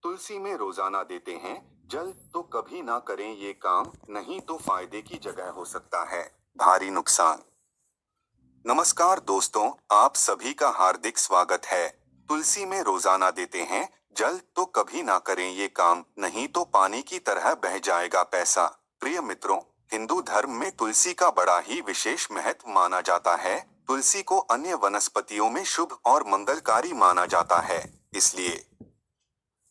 तुलसी में रोजाना देते हैं जल तो कभी ना करें ये काम, नहीं तो फायदे की जगह हो सकता है भारी नुकसान। नमस्कार दोस्तों, आप सभी का हार्दिक स्वागत है। तुलसी में रोजाना देते हैं जल तो कभी ना करें ये काम, नहीं तो पानी की तरह बह जाएगा पैसा। प्रिय मित्रों, हिंदू धर्म में तुलसी का बड़ा ही विशेष महत्व माना जाता है। तुलसी को अन्य वनस्पतियों में शुभ और मंगलकारी माना जाता है, इसलिए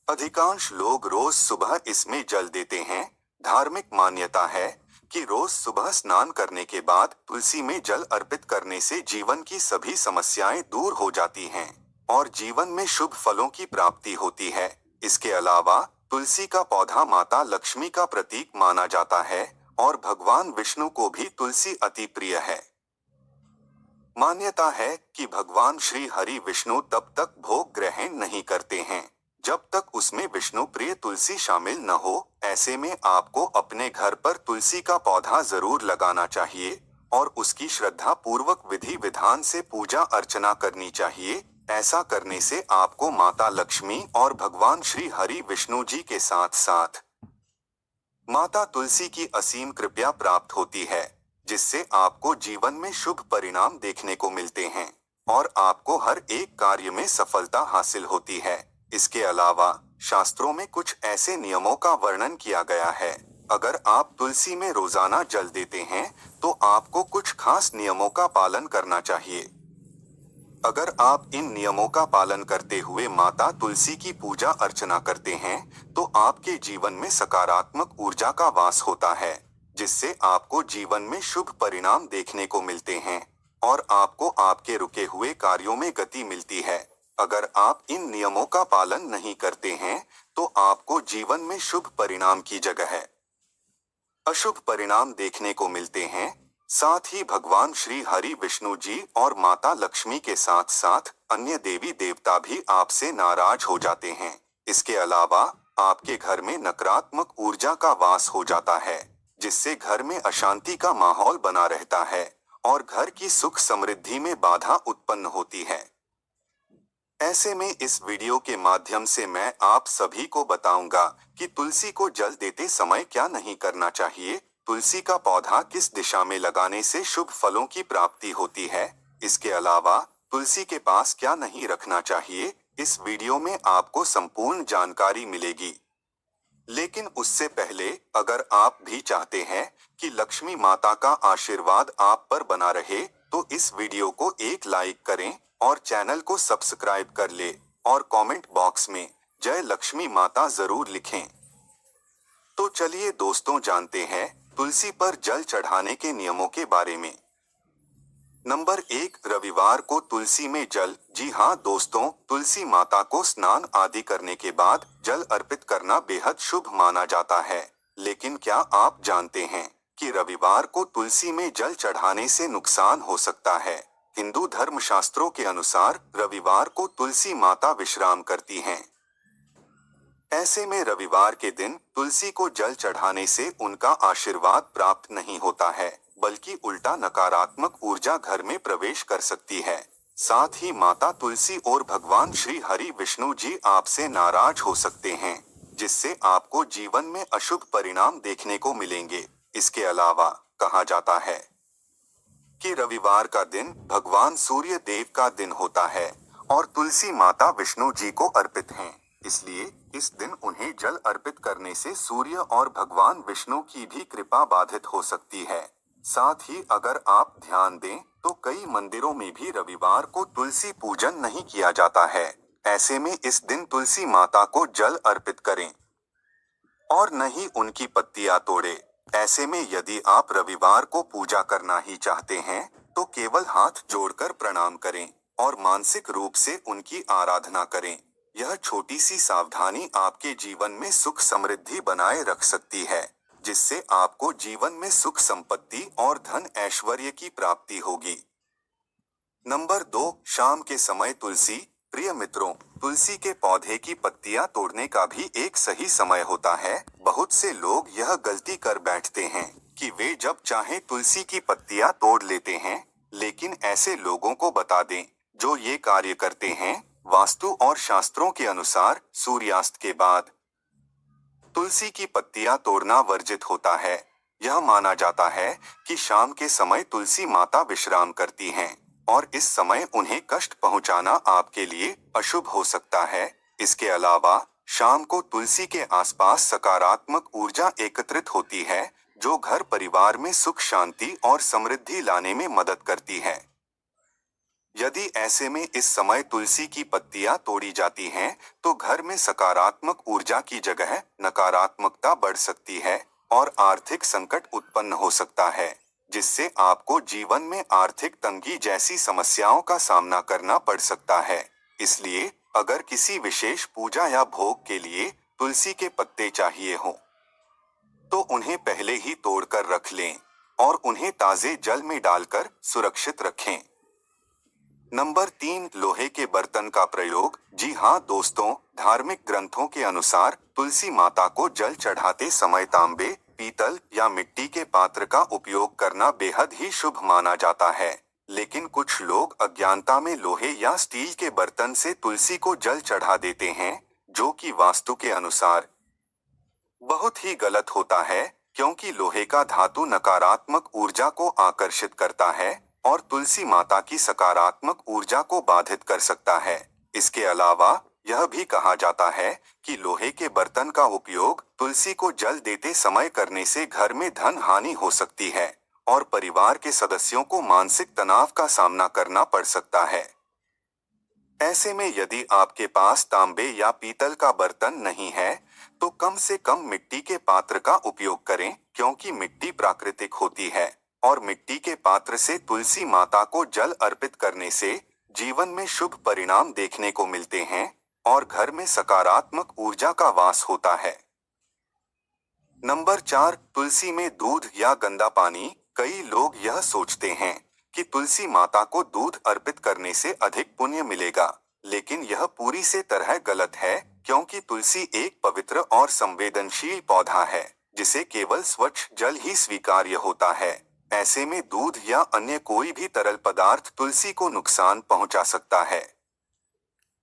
अधिकांश लोग रोज सुबह इसमें जल देते हैं। धार्मिक मान्यता है कि रोज सुबह स्नान करने के बाद तुलसी में जल अर्पित करने से जीवन की सभी समस्याएं दूर हो जाती हैं और जीवन में शुभ फलों की प्राप्ति होती है। इसके अलावा तुलसी का पौधा माता लक्ष्मी का प्रतीक माना जाता है और भगवान विष्णु को भी तुलसी अति प्रिय है। मान्यता है कि भगवान श्री हरि विष्णु तब तक भोग ग्रहण नहीं करते हैं जब तक उसमें विष्णु प्रिय तुलसी शामिल न हो। ऐसे में आपको अपने घर पर तुलसी का पौधा जरूर लगाना चाहिए और उसकी श्रद्धा पूर्वक विधि विधान से पूजा अर्चना करनी चाहिए। ऐसा करने से आपको माता लक्ष्मी और भगवान श्री हरि विष्णु जी के साथ साथ माता तुलसी की असीम कृपा प्राप्त होती है, जिससे आपको जीवन में शुभ परिणाम देखने को मिलते हैं और आपको हर एक कार्य में सफलता हासिल होती है। इसके अलावा शास्त्रों में कुछ ऐसे नियमों का वर्णन किया गया है। अगर आप तुलसी में रोजाना जल देते हैं तो आपको कुछ खास नियमों का पालन करना चाहिए। अगर आप इन नियमों का पालन करते हुए माता तुलसी की पूजा अर्चना करते हैं तो आपके जीवन में सकारात्मक ऊर्जा का वास होता है, जिससे आपको जीवन में शुभ परिणाम देखने को मिलते हैं और आपको आपके रुके हुए कार्यों में गति मिलती है। अगर आप इन नियमों का पालन नहीं करते हैं तो आपको जीवन में शुभ परिणाम की जगह अशुभ परिणाम देखने को मिलते हैं। साथ ही भगवान श्री हरि विष्णु जी और माता लक्ष्मी के साथ साथ अन्य देवी देवता भी आपसे नाराज हो जाते हैं। इसके अलावा आपके घर में नकारात्मक ऊर्जा का वास हो जाता है, जिससे घर में अशांति का माहौल बना रहता है और घर की सुख समृद्धि में बाधा उत्पन्न होती है। ऐसे में इस वीडियो के माध्यम से मैं आप सभी को बताऊंगा कि तुलसी को जल देते समय क्या नहीं करना चाहिए, तुलसी का पौधा किस दिशा में लगाने से शुभ फलों की प्राप्ति होती है। इसके अलावा तुलसी के पास क्या नहीं रखना चाहिए, इस वीडियो में आपको संपूर्ण जानकारी मिलेगी। लेकिन उससे पहले अगर आप भी चाहते हैं कि लक्ष्मी माता का आशीर्वाद आप पर बना रहे तो इस वीडियो को एक लाइक करें और चैनल को सब्सक्राइब कर ले और कमेंट बॉक्स में जय लक्ष्मी माता जरूर लिखें। तो चलिए दोस्तों, जानते हैं तुलसी पर जल चढ़ाने के नियमों के बारे में। नंबर 1, रविवार को तुलसी में जल। जी हाँ दोस्तों, तुलसी माता को स्नान आदि करने के बाद जल अर्पित करना बेहद शुभ माना जाता है। लेकिन क्या आप जानते हैं कि रविवार को तुलसी में जल चढ़ाने से नुकसान हो सकता है। हिंदू धर्म शास्त्रों के अनुसार रविवार को तुलसी माता विश्राम करती हैं। ऐसे में रविवार के दिन तुलसी को जल चढ़ाने से उनका आशीर्वाद प्राप्त नहीं होता है, बल्कि उल्टा नकारात्मक ऊर्जा घर में प्रवेश कर सकती है। साथ ही माता तुलसी और भगवान श्री हरि विष्णु जी आपसे नाराज हो सकते हैं, जिससे आपको जीवन में अशुभ परिणाम देखने को मिलेंगे। इसके अलावा कहा जाता है कि रविवार का दिन भगवान सूर्य देव का दिन होता है और तुलसी माता विष्णु जी को अर्पित हैं। इसलिए इस दिन उन्हें जल अर्पित करने से सूर्य और भगवान विष्णु की भी कृपा बाधित हो सकती है। साथ ही अगर आप ध्यान दें तो कई मंदिरों में भी रविवार को तुलसी पूजन नहीं किया जाता है। ऐसे में इस दिन तुलसी माता को जल अर्पित करें और न ही उनकी पत्तियां तोड़े। ऐसे में यदि आप रविवार को पूजा करना ही चाहते हैं तो केवल हाथ जोड़कर प्रणाम करें और मानसिक रूप से उनकी आराधना करें। यह छोटी सी सावधानी आपके जीवन में सुख समृद्धि बनाए रख सकती है, जिससे आपको जीवन में सुख संपत्ति और धन ऐश्वर्य की प्राप्ति होगी। नंबर 2, शाम के समय तुलसी। प्रिय मित्रों, तुलसी के पौधे की पत्तियां तोड़ने का भी एक सही समय होता है। बहुत से लोग यह गलती कर बैठते हैं कि वे जब चाहे तुलसी की पत्तियां तोड़ लेते हैं, लेकिन ऐसे लोगों को बता दें जो ये कार्य करते हैं वास्तु और शास्त्रों के अनुसार सूर्यास्त के बाद तुलसी की पत्तियां तोड़ना वर्जित होता है। यह माना जाता है कि शाम के समय तुलसी माता विश्राम करती हैं और इस समय उन्हें कष्ट पहुंचाना आपके लिए अशुभ हो सकता है। इसके अलावा शाम को तुलसी के आसपास सकारात्मक ऊर्जा एकत्रित होती है, जो घर परिवार में सुख शांति और समृद्धि लाने में मदद करती है। यदि ऐसे में इस समय तुलसी की पत्तियां तोड़ी जाती हैं, तो घर में सकारात्मक ऊर्जा की जगह नकारात्मकता बढ़ सकती है और आर्थिक संकट उत्पन्न हो सकता है, जिससे आपको जीवन में आर्थिक तंगी जैसी समस्याओं का सामना करना पड़ सकता है। इसलिए अगर किसी विशेष पूजा या भोग के लिए तुलसी के पत्ते चाहिए हो, तो उन्हें पहले ही तोड़कर रख लें और उन्हें ताजे जल में डालकर सुरक्षित रखें। नंबर 3, लोहे के बर्तन का प्रयोग। जी हाँ दोस्तों, धार्मिक ग्रंथों के अनुसार तुलसी माता को जल चढ़ाते समय तांबे, पीतल या मिट्टी के पात्र का उपयोग करना बेहद ही शुभ माना जाता है। लेकिन कुछ लोग अज्ञानता में लोहे या स्टील के बर्तन से तुलसी को जल चढ़ा देते हैं, जो कि वास्तु के अनुसार बहुत ही गलत होता है, क्योंकि लोहे का धातु नकारात्मक ऊर्जा को आकर्षित करता है और तुलसी माता की सकारात्मक ऊर्जा को बाधित कर सकता है। इसके अलावा यह भी कहा जाता है कि लोहे के बर्तन का उपयोग तुलसी को जल देते समय करने से घर में धन हानि हो सकती है और परिवार के सदस्यों को मानसिक तनाव का सामना करना पड़ सकता है। ऐसे में यदि आपके पास तांबे या पीतल का बर्तन नहीं है, तो कम से कम मिट्टी के पात्र का उपयोग करें, क्योंकि मिट्टी प्राकृतिक होती है और मिट्टी के पात्र से तुलसी माता को जल अर्पित करने से जीवन में शुभ परिणाम देखने को मिलते हैं और घर में सकारात्मक ऊर्जा का वास होता है। नंबर 4, तुलसी में दूध या गंदा पानी। कई लोग यह सोचते हैं कि तुलसी माता को दूध अर्पित करने से अधिक पुण्य मिलेगा, लेकिन यह पूरी से तरह गलत है, क्योंकि तुलसी एक पवित्र और संवेदनशील पौधा है, जिसे केवल स्वच्छ जल ही स्वीकार्य होता है। ऐसे में दूध या अन्य कोई भी तरल पदार्थ तुलसी को नुकसान पहुंचा सकता है।